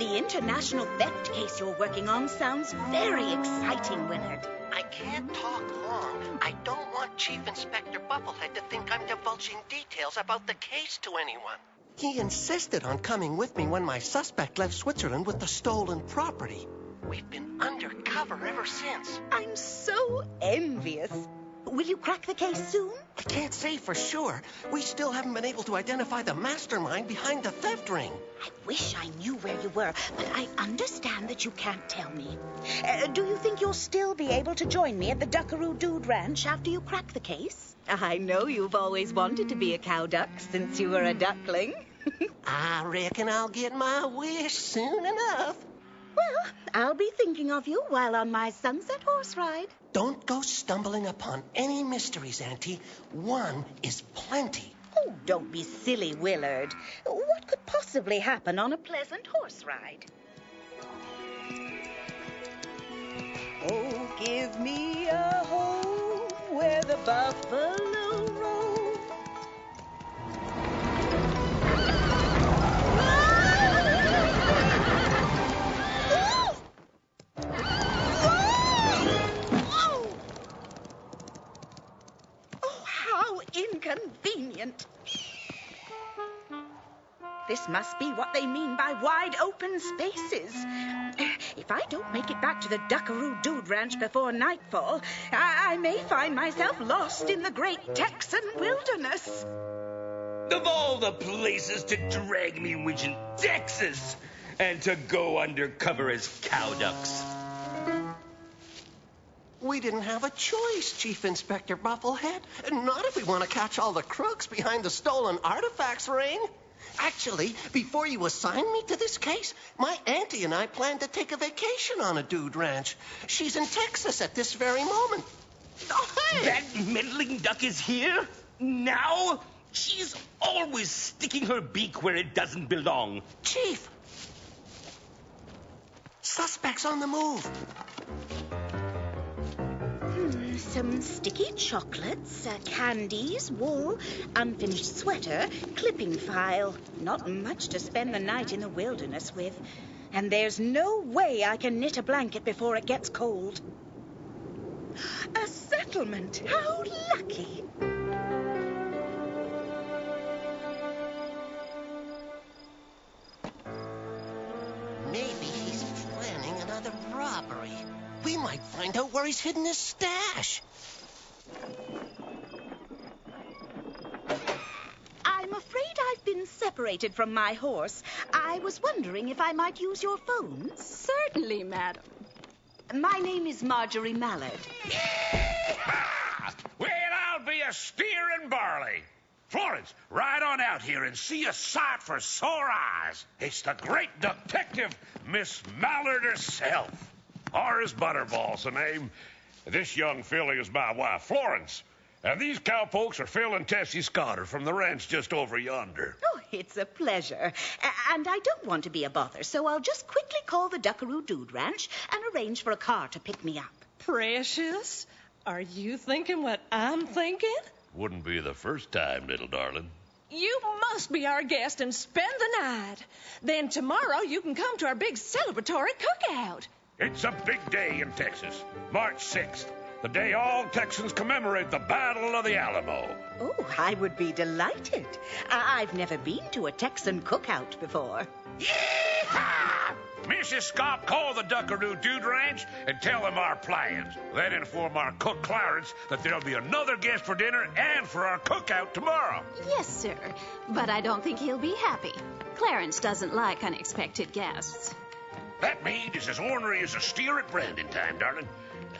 The international theft case you're working on sounds very exciting, Willard. I can't talk long. I don't want Chief Inspector Bufflehead to think I'm divulging details about the case to anyone. He insisted on coming with me when my suspect left Switzerland with the stolen property. We've been undercover ever since. I'm so envious. Will you crack the case soon? I can't say for sure. We still haven't been able to identify the mastermind behind the theft ring. I wish I knew where you were, but I understand that you can't tell me. Do you think you'll still be able to join me at the Duckaroo Dude Ranch after you crack the case? I know you've always wanted to be a cow duck since you were a duckling. I reckon I'll get my wish soon enough. Well, I'll be thinking of you while on my sunset horse ride. Don't go stumbling upon any mysteries, Auntie. One is plenty. Oh, don't be silly, Willard. What could possibly happen on a pleasant horse ride? Oh, give me a home where the buffalo roam. Inconvenient. This must be what they mean by wide open spaces. If I don't make it back to the Duckaroo Dude Ranch before nightfall, I may find myself lost in the great Texan wilderness. Of all the places to drag me, in Texas, and to go undercover as cow ducks. We didn't have a choice, Chief Inspector Bufflehead. Not if we want to catch all the crooks behind the stolen artifacts ring. Actually, before you assigned me to this case, my auntie and I planned to take a vacation on a dude ranch. She's in Texas at this very moment. Oh, hey! That meddling duck is here? Now? She's always sticking her beak where it doesn't belong. Chief! Suspects on the move. Some sticky chocolates, candies, wool, unfinished sweater, clipping file. Not much to spend the night in the wilderness with. And there's no way I can knit a blanket before it gets cold. A settlement! How lucky! Maybe he's planning another robbery. We might find out where he's hidden his stash. I'm afraid I've been separated from my horse. I was wondering if I might use your phone. Certainly, madam. My name is Marjorie Mallard. Yee-haw! Well, I'll be a steer in barley. Florence, ride on out here and see a sight for sore eyes. It's the great detective, Miss Mallard herself. Or is Butterball's the name. This young filly is my wife, Florence. And these cowpokes are Phil and Tessie Scotter from the ranch just over yonder. Oh, it's a pleasure. And I don't want to be a bother, so I'll just quickly call the Duckaroo Dude Ranch and arrange for a car to pick me up. Precious, are you thinking what I'm thinking? Wouldn't be the first time, little darling. You must be our guest and spend the night. Then tomorrow you can come to our big celebratory cookout. It's a big day in Texas, March 6th, the day all Texans commemorate the Battle of the Alamo. Oh, I would be delighted. I've never been to a Texan cookout before. Yee-haw! Mrs. Scott, call the Duckaroo Dude Ranch and tell them our plans. Then inform our cook Clarence that there'll be another guest for dinner and for our cookout tomorrow. Yes, sir, but I don't think he'll be happy. Clarence doesn't like unexpected guests. That maid is as ornery as a steer at branding time, darling.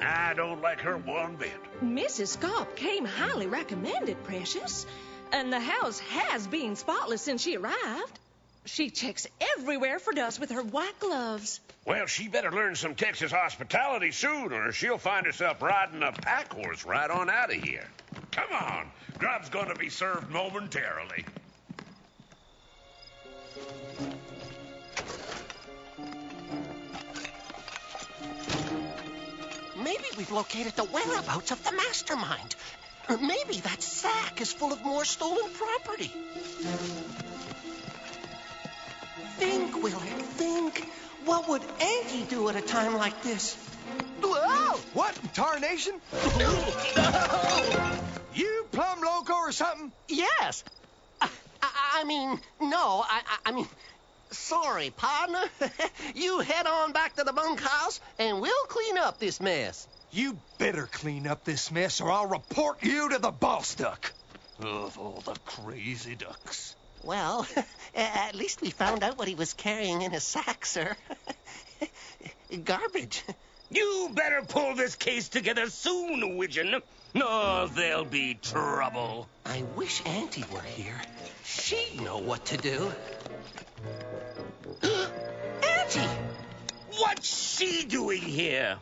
I don't like her one bit. Mrs. Scott came highly recommended, Precious. And the house has been spotless since she arrived. She checks everywhere for dust with her white gloves. Well, she better learn some Texas hospitality soon, or she'll find herself riding a pack horse right on out of here. Come on, grub's gonna be served momentarily. Maybe we've located the whereabouts of the mastermind. Or maybe that sack is full of more stolen property. Think, Willard, think. What would Auntie do at a time like this? Whoa! What in tarnation? You plumb loco or something? Yes. I mean, no. I mean, sorry, partner. You head on back to the bunkhouse, and we'll clean up this mess. You better clean up this mess, or I'll report you to the boss duck. Of all the crazy ducks. Well, at least we found out what he was carrying in his sack, sir. Garbage. You better pull this case together soon, Widgeon. No, there'll be trouble. I wish Auntie were here. She'd know what to do. Auntie! What's she doing here?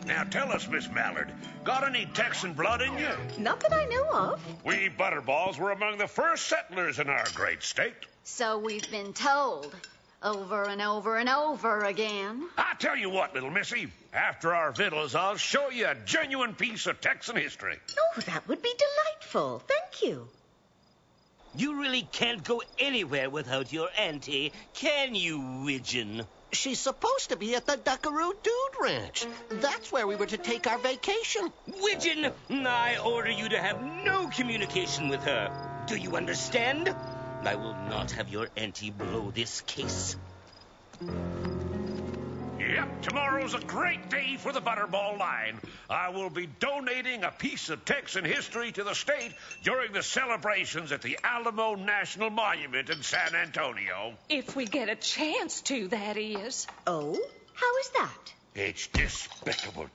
Now tell us, Miss Mallard, got any Texan blood in you? Not that I know of. We Butterballs were among the first settlers in our great state. So we've been told. Over and over and over again. I tell you what, little missy, after our victuals, I'll show you a genuine piece of Texan history. Oh, that would be delightful. Thank you. You really can't go anywhere without your auntie, can you, Widgeon? She's supposed to be at the Duckaroo Dude Ranch. That's where we were to take our vacation. Widgeon, I order you to have no communication with her. Do you understand? I will not have your auntie blow this case. Yep, tomorrow's a great day for the Butterball line. I will be donating a piece of Texan history to the state during the celebrations at the Alamo National Monument in San Antonio. If we get a chance to, that is. Oh? How is that? It's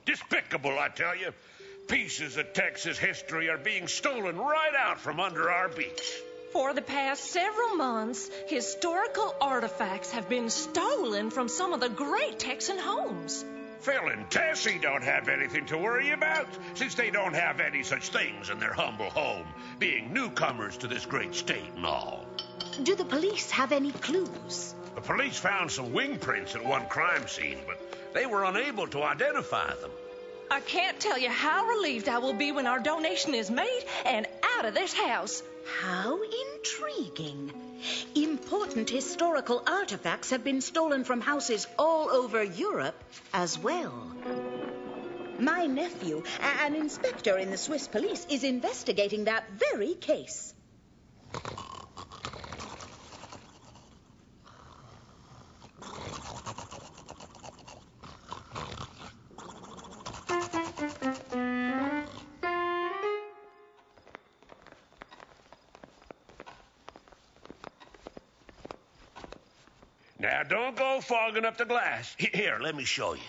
despicable, I tell you. Pieces of Texas history are being stolen right out from under our beach. For the past several months, historical artifacts have been stolen from some of the great Texan homes. Phil and Tessie don't have anything to worry about, since they don't have any such things in their humble home, being newcomers to this great state and all. Do the police have any clues? The police found some wing prints at one crime scene, but they were unable to identify them. I can't tell you how relieved I will be when our donation is made and out of this house. How intriguing. Important historical artifacts have been stolen from houses all over Europe as well. My nephew, an inspector in the Swiss police, is investigating that very case. Now, don't go fogging up the glass. Here, let me show you.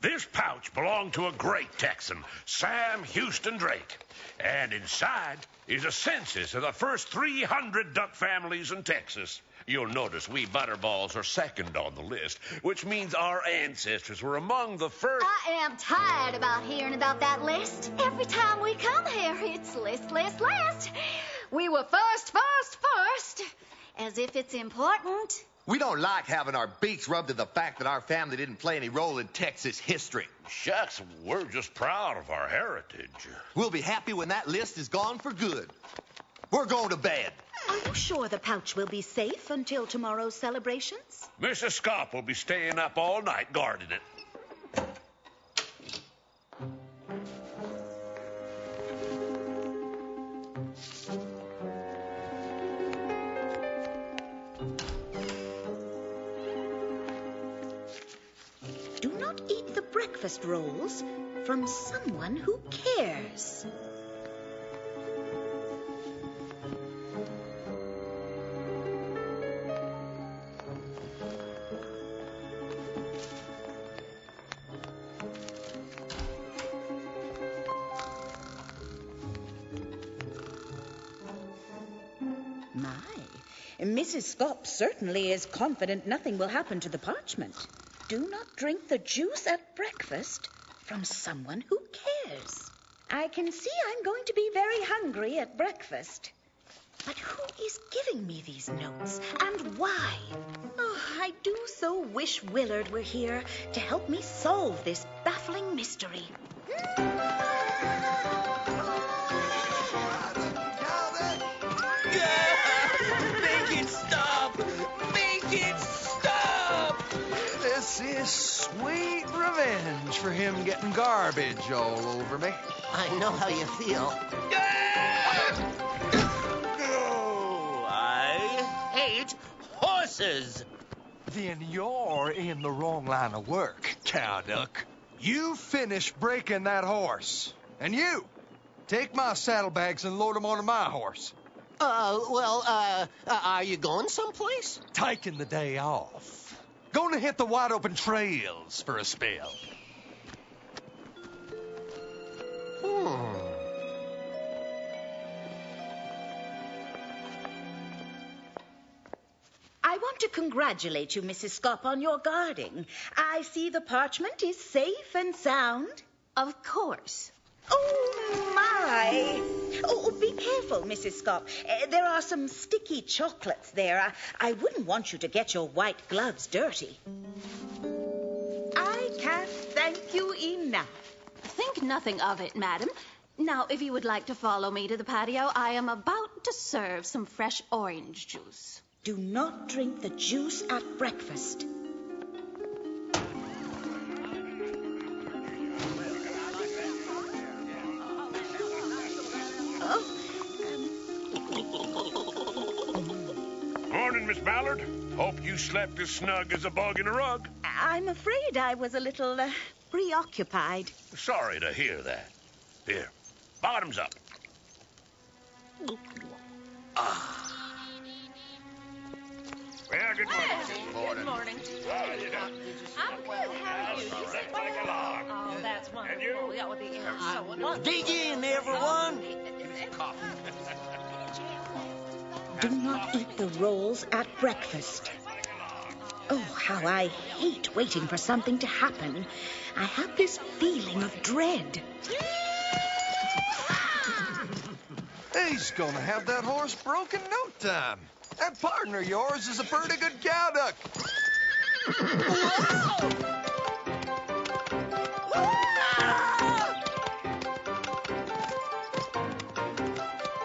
This pouch belonged to a great Texan, Sam Houston Drake. And inside is a census of the first 300 duck families in Texas. You'll notice we Butterballs are second on the list, which means our ancestors were among the first... I am tired about hearing about that list. Every time we come here, it's list. We were first. As if it's important. We don't like having our beaks rubbed to the fact that our family didn't play any role in Texas history. Shucks, we're just proud of our heritage. We'll be happy when that list is gone for good. We're going to bed. Are you sure the pouch will be safe until tomorrow's celebrations? Mrs. Scott will be staying up all night guarding it. Do not eat the breakfast rolls from someone who cares. My, Mrs. Scott certainly is confident nothing will happen to the parchment. Do not drink the juice at breakfast from someone who cares. I can see I'm going to be very hungry at breakfast. But who is giving me these notes, and why? Oh, I do so wish Willard were here to help me solve this baffling mystery. This is sweet revenge for him getting garbage all over me. I know how you feel. Oh, I hate horses. Then you're in the wrong line of work, Cowduck. You finish breaking that horse. And you, take my saddlebags and load them onto my horse. Are you going someplace? Taking the day off. Going to hit the wide open trails for a spell. I want to congratulate you, Mrs. Scop, on your guarding. I see the parchment is safe and sound. Of course. Oh, my. Oh, be careful, Mrs. Scop. There are some sticky chocolates there. I wouldn't want you to get your white gloves dirty. I can't thank you enough. Think nothing of it, madam. Now, if you would like to follow me to the patio, I am about to serve some fresh orange juice. Do not drink the juice at breakfast. Morning, Miss Mallard. Hope you slept as snug as a bug in a rug. I'm afraid I was a little preoccupied. Sorry to hear that. Here, bottoms up. Well, good morning. Good morning. How are you doing? I'm good. How are you? All right, like a log. Oh, that's wonderful. And you? Yeah, well, the air is so wonderful. Dig in, everyone. Do not eat the rolls at breakfast. Oh, how I hate waiting for something to happen. I have this feeling of dread. He's gonna have that horse broke in no time. That partner of yours is a pretty good cowduck.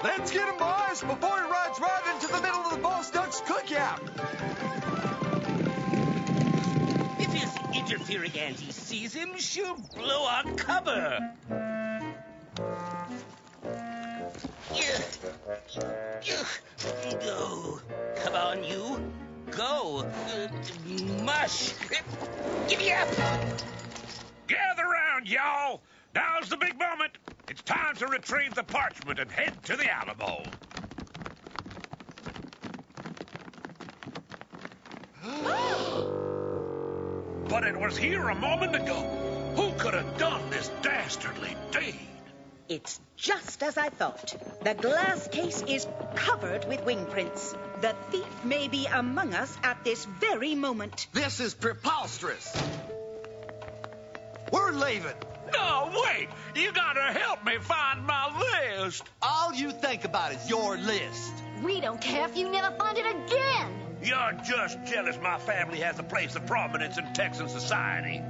Let's get him, boys, before he rides right into the middle of the boss duck's cookout. If his interfering auntie sees him, she'll blow our cover. Go. Come on, you. Go. Mush. Give me up. Gather round, y'all. Now's the big moment. It's time to retrieve the parchment and head to the Alamo. But it was here a moment ago. Who could have done this dastardly deed? It's just as I thought. The glass case is covered with wing prints. The thief may be among us at this very moment. This is preposterous. We're leaving. No, wait! You gotta help me find my list. All you think about is your list. We don't care if you never find it again. You're just jealous my family has a place of prominence in Texan society.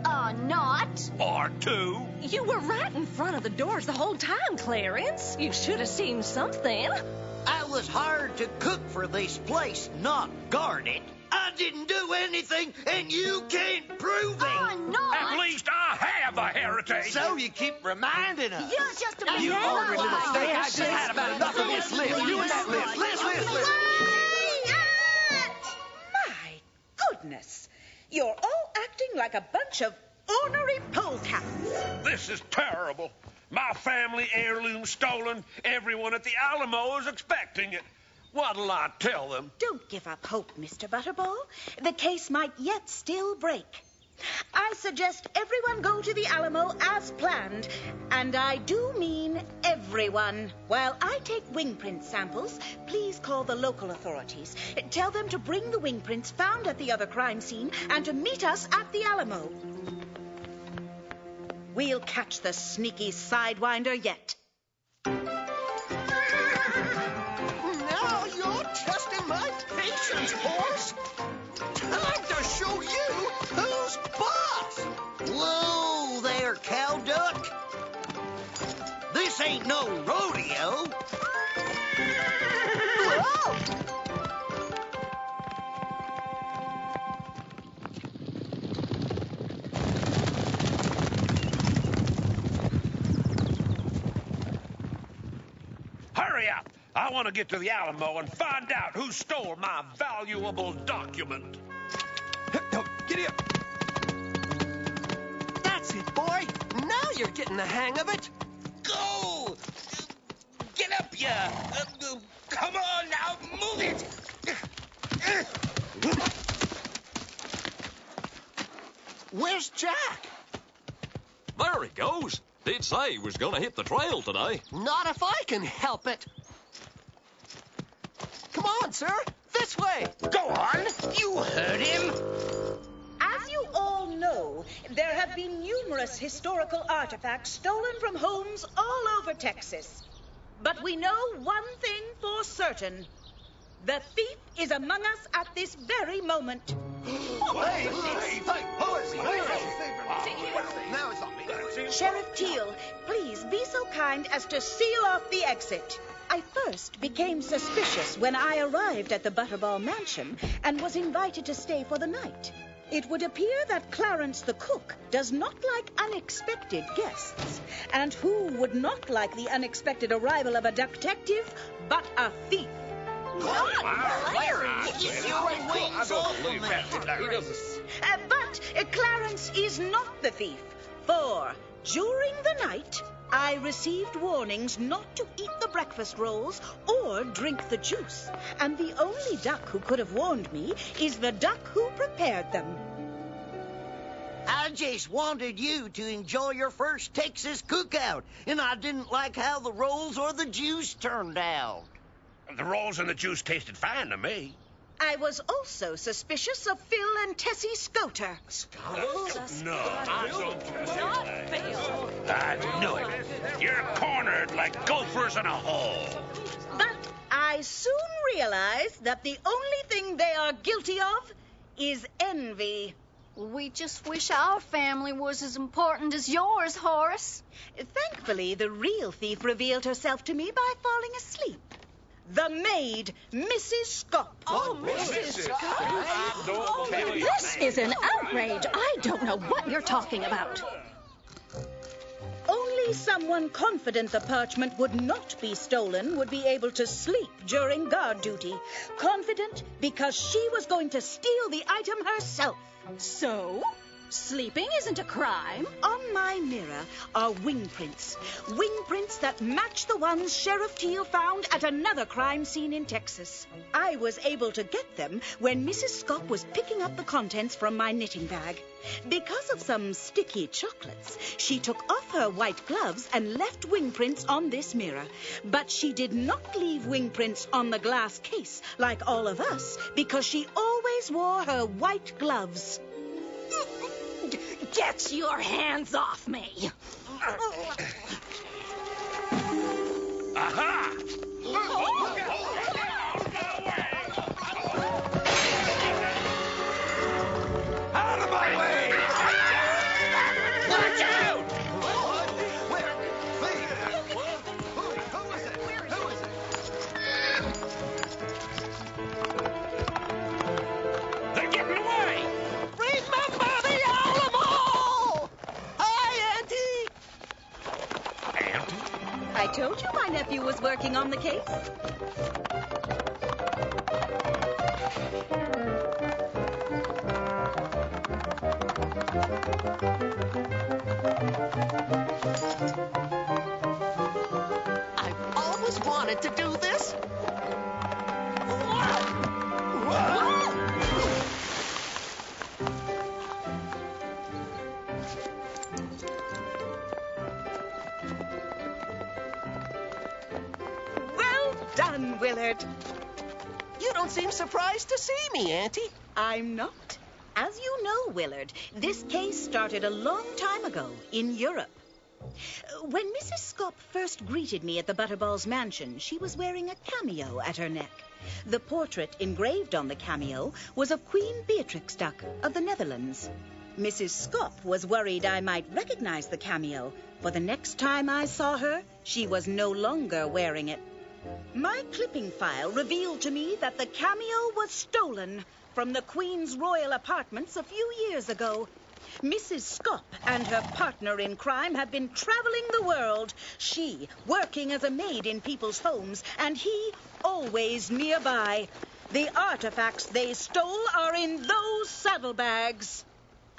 Not. Or two. You were right in front of the doors the whole time, Clarence. You should have seen something. I was hired to cook for this place, not guard it. I didn't do anything, and you can't prove it. At least I have a heritage. So you keep reminding us. You're just a You banana. ornery little snake. I just had about enough of this list. You and that list. List. My goodness. You're all acting like a bunch of ornery polecats. This is terrible. My family heirloom stolen. Everyone at the Alamo is expecting it. What'll I tell them? Don't give up hope, Mr. Butterball. The case might yet still break. I suggest everyone go to the Alamo as planned. And I do mean everyone. While I take wing print samples, please call the local authorities. Tell them to bring the wing prints found at the other crime scene and to meet us at the Alamo. We'll catch the sneaky sidewinder yet. Now you're testing my patience, horse. Time to show you who's boss. Whoa there, cowduck. This ain't no rodeo. up. I want to get to the Alamo and find out who stole my valuable document. Giddy up. That's it, boy. Now you're getting the hang of it. Go! Get up, ya! Come on now, move it! Where's Jack? There he goes. Did say he was going to hit the trail today. Not if I can help it. Come on, sir. This way. Go on! You heard him! As you all know, there have been numerous historical artifacts stolen from homes all over Texas. But we know one thing for certain. The thief is among us at this very moment. Sheriff Teal, please be so kind as to seal off the exit. I first became suspicious when I arrived at the Butterball Mansion and was invited to stay for the night. It would appear that Clarence the cook does not like unexpected guests. And who would not like the unexpected arrival of a detective but a thief? But Clarence is not the thief, for during the night, I received warnings not to eat the breakfast rolls or drink the juice. And the only duck who could have warned me is the duck who prepared them. I just wanted you to enjoy your first Texas cookout, and I didn't like how the rolls or the juice turned out. The rolls and the juice tasted fine to me. I was also suspicious of Phil and Tessie Scoter. No. I knew it. You're cornered like gophers in a hole. But I soon realized that the only thing they are guilty of is envy. We just wish our family was as important as yours, Horace. Thankfully, the real thief revealed herself to me by falling asleep. The maid, Mrs. Scott. Oh, Mrs. Scott. This is an outrage. I don't know what you're talking about. Only someone confident the parchment would not be stolen would be able to sleep during guard duty. Confident because she was going to steal the item herself. So? Sleeping isn't a crime. On my mirror are wing prints. Wing prints that match the ones Sheriff Teal found at another crime scene in Texas. I was able to get them when Mrs. Scott was picking up the contents from my knitting bag. Because of some sticky chocolates, she took off her white gloves and left wing prints on this mirror. But she did not leave wing prints on the glass case like all of us, because she always wore her white gloves. Get your hands off me. Aha! Out of my way! Watch out! Where? Who is it? Who is it? They're getting away! Remember the Alamo! Hi, Auntie! Auntie? I told you my nephew was working on the case. I've always wanted to do this. Well done, Willard. You don't seem surprised to see me, Auntie. I'm not. As you know, Willard, this case started a long time ago in Europe. When Mrs. Scott first greeted me at the Butterball's mansion, she was wearing a cameo at her neck. The portrait engraved on the cameo was of Queen Beatrix duck of the Netherlands. Mrs. Scott was worried I might recognize the cameo, for the next time I saw her, she was no longer wearing it. My clipping file revealed to me that the cameo was stolen from the Queen's royal apartments a few years ago. Mrs. Scop and her partner in crime have been traveling the world. She working as a maid in people's homes, and he always nearby. The artifacts they stole are in those saddlebags.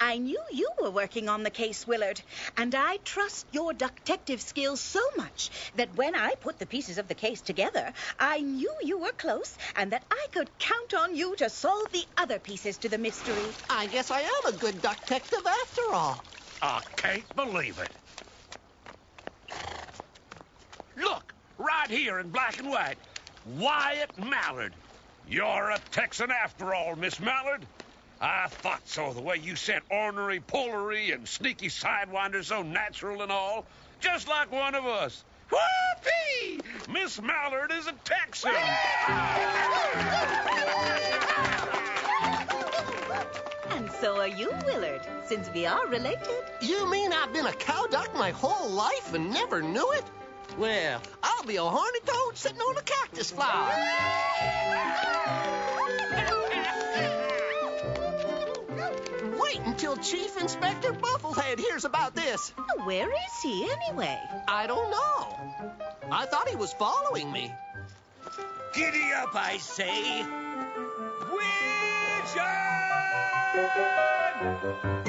I knew you were working on the case, Willard, and I trust your detective skills so much that when I put the pieces of the case together, I knew you were close and that I could count on you to solve the other pieces to the mystery. I guess I am a good detective after all. I can't believe it. Look, right here in black and white. Wyatt Mallard. You're a Texan after all, Miss Mallard. I thought so, the way you sent ornery, pullery, and sneaky sidewinder so natural and all. Just like one of us. Whoopee! Miss Mallard is a Texan. And so are you, Willard, since we are related. You mean I've been a cow duck my whole life and never knew it? Well, I'll be a horny toad sitting on a cactus flower. Wait until Chief Inspector Bufflehead hears about this. Where is he, anyway? I don't know. I thought he was following me. Giddy up, I say. Witcher!